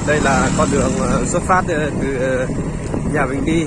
Đây là con đường xuất phát từ nhà mình đi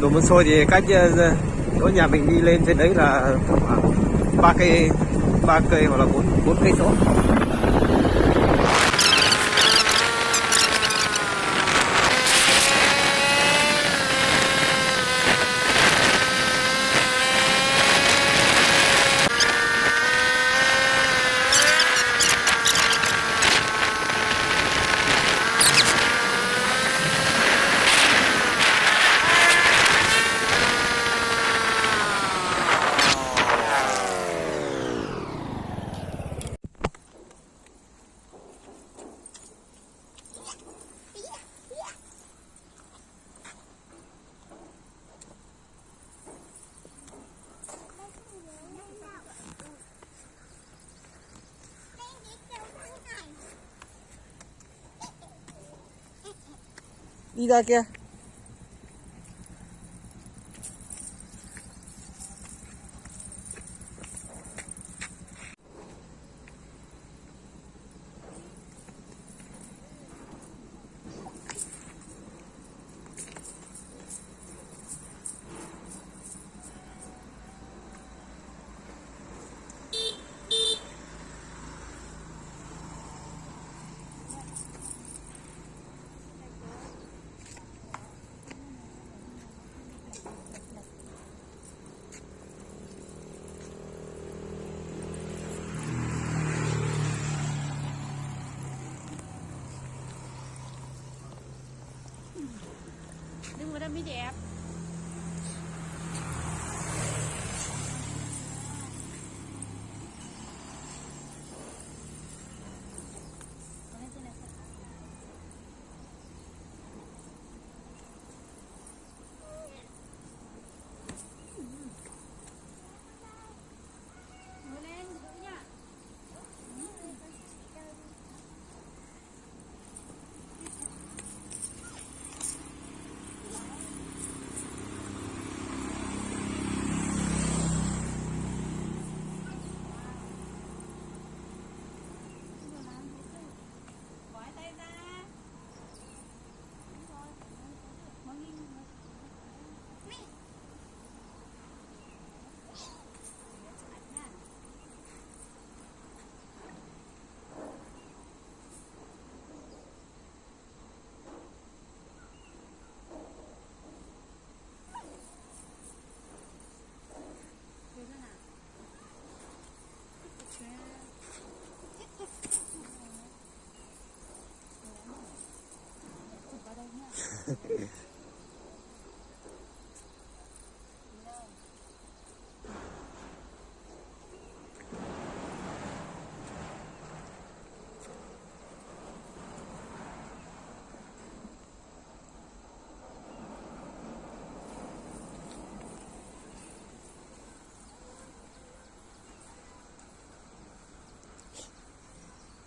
Đồi Môn Xôi, thì cách chỗ nhà mình đi lên trên đấy là khoảng 3 cây hoặc là 4 cây số. Đi ra kia. Đừng vào đây mới đẹp.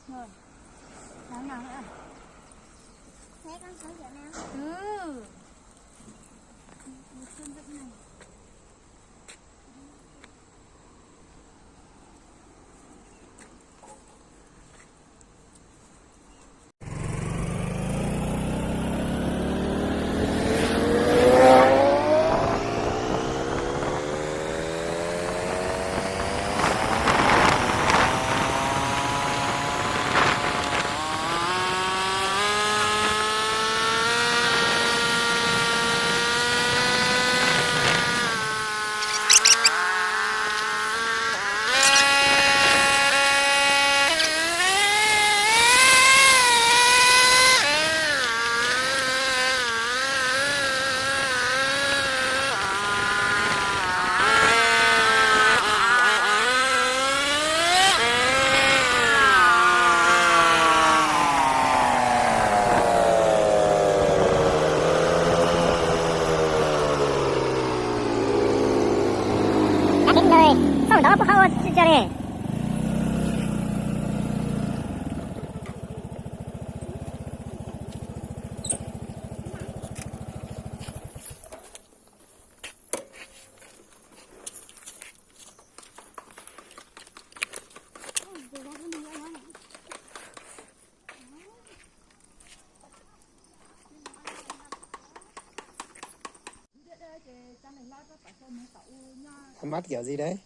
Rồi, nào nữa. Thế con sống kiểu nào? Một cơn giận này. Mắt kiểu gì đấy?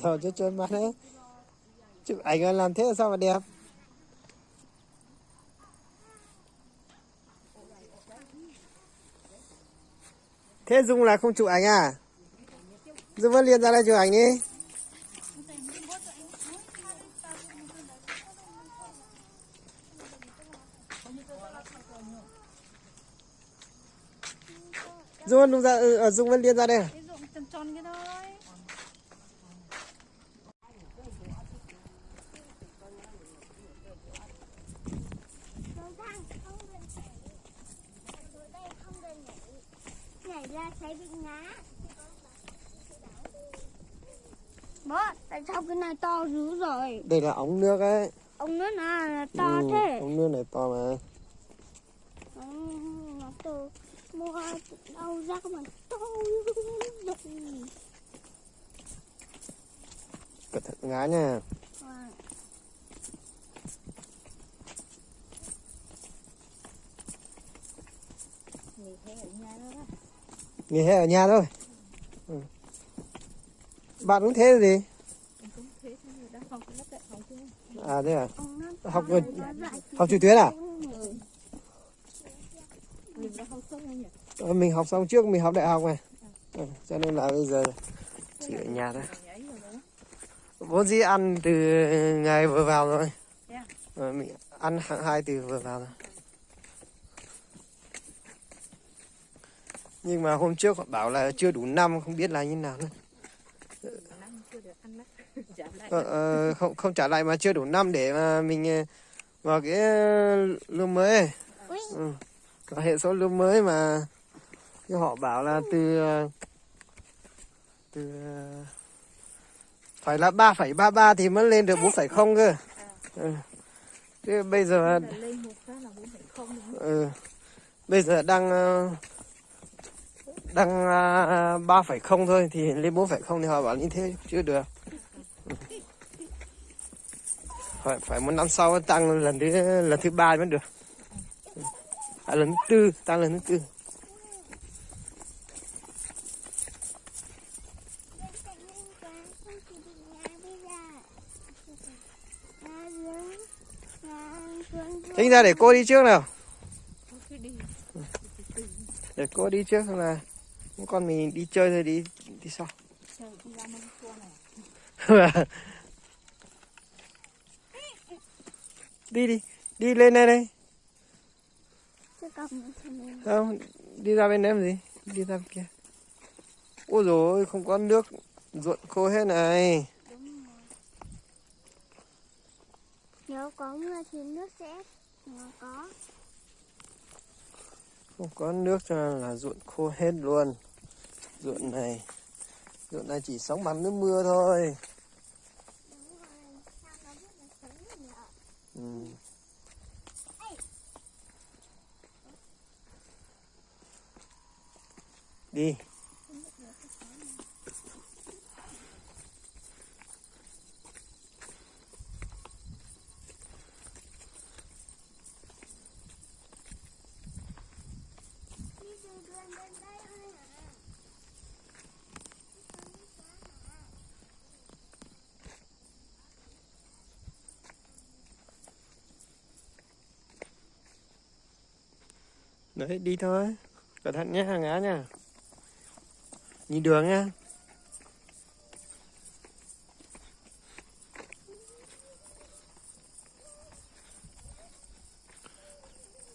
Sao chứ trơn mắt đấy? Chụp ảnh làm thế là sao mà đẹp? Thế Dung là không chụp ảnh à? Dung vẫn liền ra đây chụp ảnh đi. Dung vẫn liên ra đây. Cái dụng tròn tròn cái thôi. Nhảy ra sẽ bị ngã. Bố, tại sao cái này to dữ rồi? Đây là ống nước ấy. Ông nước là to thế. Ống nước này to mà. Nó từ mua đâu ra mà to dữ. Cẩn thận ngã nha. Nghỉ hè ở nhà thôi. Bạn cũng thế gì? À thế à? Học trực tuyến à? Mình học xong trước, mình học đại học này. Cho nên là bây giờ chỉ ở nhà thôi. Vốn dĩ ăn từ ngày vừa vào rồi. Mình ăn hạng 2 từ vừa vào rồi. Nhưng mà hôm trước họ bảo là chưa đủ năm, không biết là như nào nữa. Không trả lại mà chưa đủ năm để mà mình vào cái lương mới. Có hệ số lương mới mà họ bảo là từ phải là 3,33 thì mới lên được 4,0 cơ. Chứ bây giờ bây giờ đang 3,0 thôi thì lên 4,0 thì họ bảo như thế chưa được. Phải một năm sau tăng lần thứ 3 mới được. Lần thứ 4, tăng lần thứ 4. Tránh ra để cô đi trước nào. Để cô đi trước là con mình đi chơi rồi đi sau. Đi lên đây đây. Không, đi ra bên đấy làm gì? Đi ra bên kia. Ôi dồi ôi, không có nước ruộng khô hết này. Nếu có mưa thì nước sẽ có. Không có nước cho nên là ruộng khô hết luôn. Ruộng này chỉ sống bằng nước mưa thôi. Đi. Đấy, đi thôi. Cẩn thận nhé, ngã nha. Nhìn đường nha.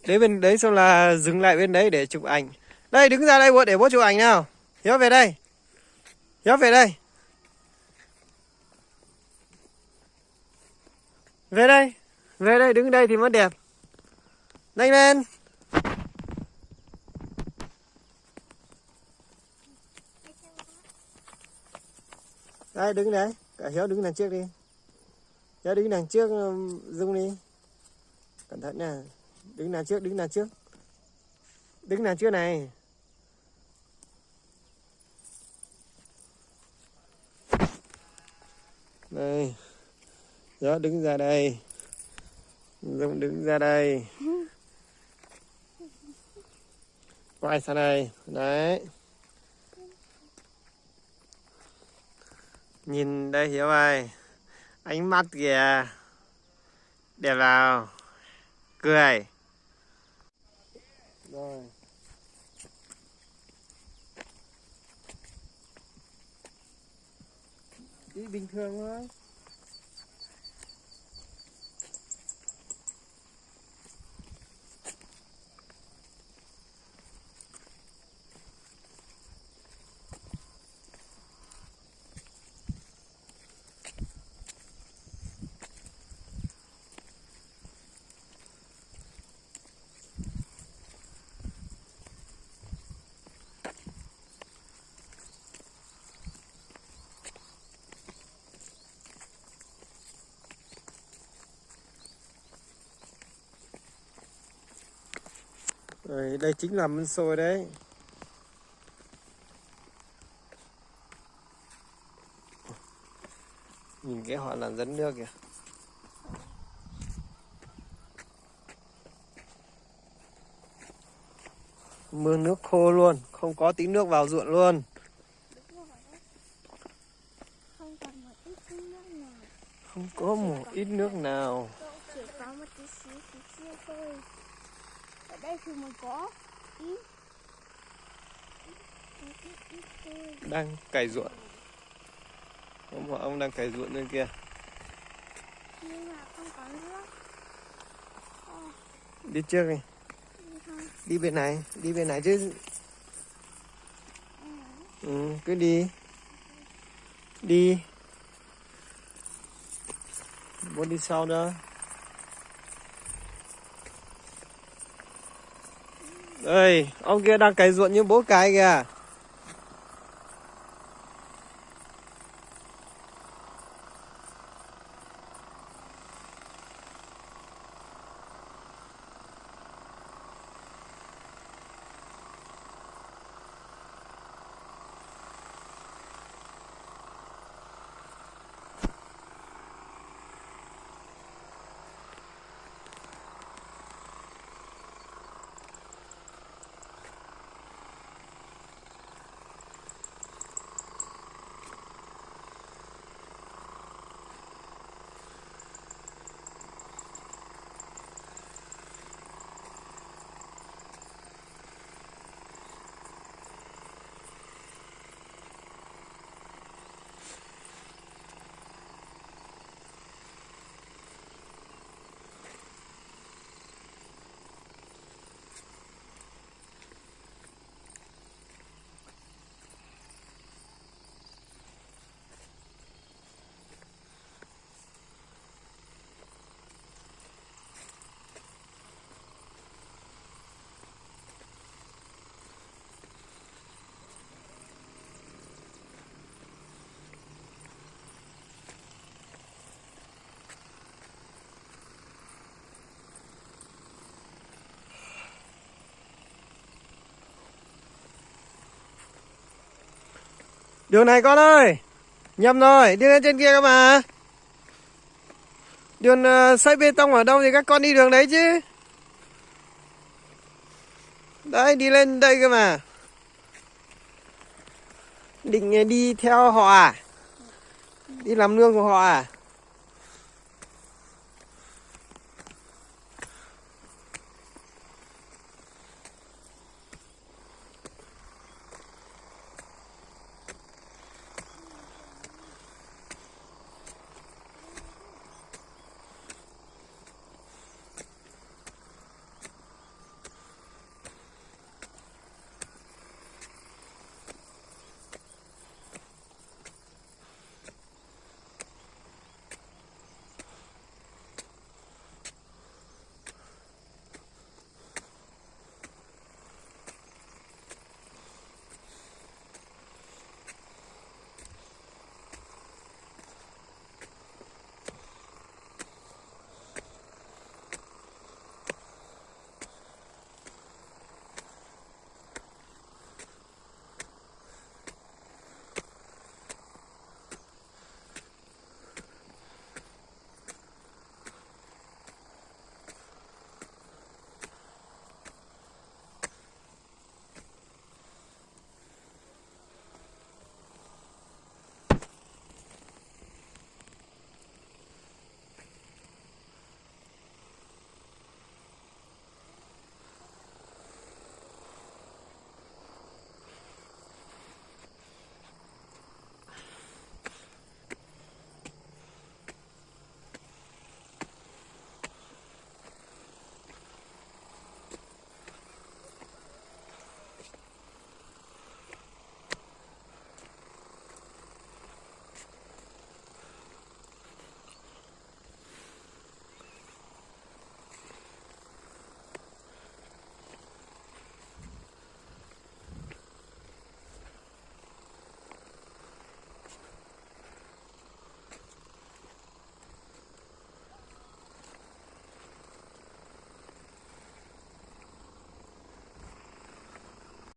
Đến bên đấy xong là dừng lại bên đấy để chụp ảnh. Đây, đứng ra đây để bố chụp ảnh nào. Hiếu về đây. Hiếu về đây. Về đây. Về đây, đứng đây thì mới đẹp. Nhanh lên. Đây, đứng đấy. Cả Hiếu đứng đằng trước đi. Hiếu đứng đằng trước, Dung đi. Cẩn thận nha. Đứng đằng trước, đứng đằng trước. Đứng đằng trước này. Đây. Hiếu đứng ra đây. Dung đứng ra đây. Quay sang đây. Đấy. Nhìn đây Hiếu ơi. Ánh mắt kìa. Đẹp vào. Cười. Rồi. Đi bình thường thôi. Rồi, đây chính là mâm xôi đấy. Nhìn cái họ làm dẫn nước kìa. Mưa nước khô luôn, không có tí nước vào ruộng luôn. Không còn một ít nước nào. Không có một ít nước nào. Chỉ có một tí xíu thôi. Ở đây thì mới có ít thôi. Đang cày ruộng. Ông đang cày ruộng bên kia. Nhưng mà không có nước. Đi trước đi. Đi bên này chứ. Cứ đi. Đi. Muốn đi sau nữa. Ơi, ông kia đang cày ruộng như bố cày kìa. Đường này con ơi. Nhầm rồi, đi lên trên kia cơ mà. Đường xây bê tông ở đâu thì các con đi đường đấy chứ. Đấy, đi lên đây cơ mà. Định đi theo họ à? Đi làm nương của họ à?